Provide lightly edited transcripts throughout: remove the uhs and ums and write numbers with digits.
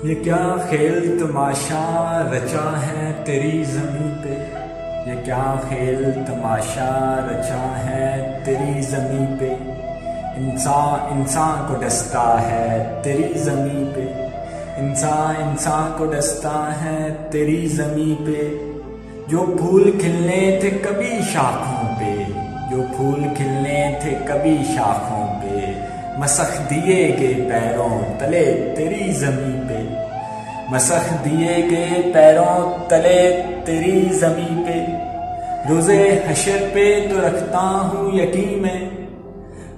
ये क्या खेल तमाशा रचा है तेरी ज़मीं पे। ये क्या खेल तमाशा रचा है तेरी ज़मीं पे। इंसान इंसान को डसता है तेरी ज़मीं पे। इंसान इंसान को डसता है तेरी ज़मीं पे। जो फूल खिलने थे कभी शाखों पे। जो फूल खिलने थे कभी शाखों पे। मसख दिए गए पैरों तले तेरी ज़मीं पे। मसख दिए गए पैरों तले तेरी ज़मीं पे। रोज़े हशर पे तो रखता हूँ यकीन में।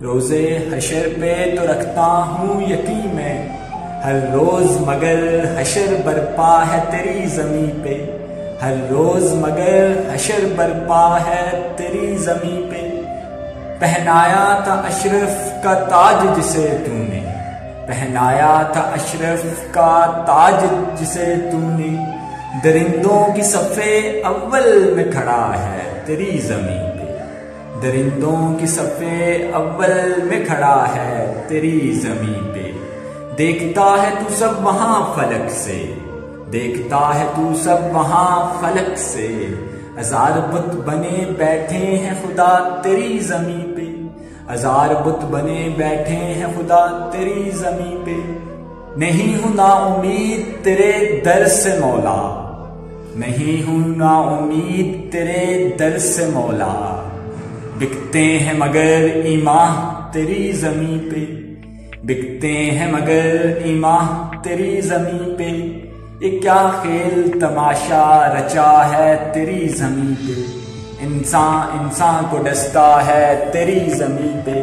रोज़े हशर पे तो रखता हूँ यकीन में। हर रोज़ मगर हशर बरपा है तेरी ज़मीं पे। हर रोज़ मगर हशर बरपा है तेरी ज़मीं पे। पहनाया था अशरफ का ताज जिसे तूने। पहनाया था अशरफ का ताज जिसे तूने। दरिंदों की सफ़े अव्वल में खड़ा है तेरी ज़मीं पे। दरिंदों की सफ़े अव्वल में खड़ा है तेरी ज़मीं पे। देखता है तू सब वहाँ फलक से। देखता है तू सब वहाँ फलक से। हजार बुत बने बैठे हैं खुदा तेरी ज़मीं पे। हजार बुत बने बैठे हैं खुदा तेरी ज़मीं पे। नहीं हूं ना उम्मीद तेरे दर से मौला। नहीं हूं ना उम्मीद तेरे दर से मौला। बिकते हैं मगर ईमान तेरी ज़मीं पे। बिकते हैं मगर ईमान तेरी ज़मीं पे। ये क्या खेल तमाशा रचा है तेरी ज़मीं पे। इंसान इंसान को डसता है तेरी ज़मीं पे।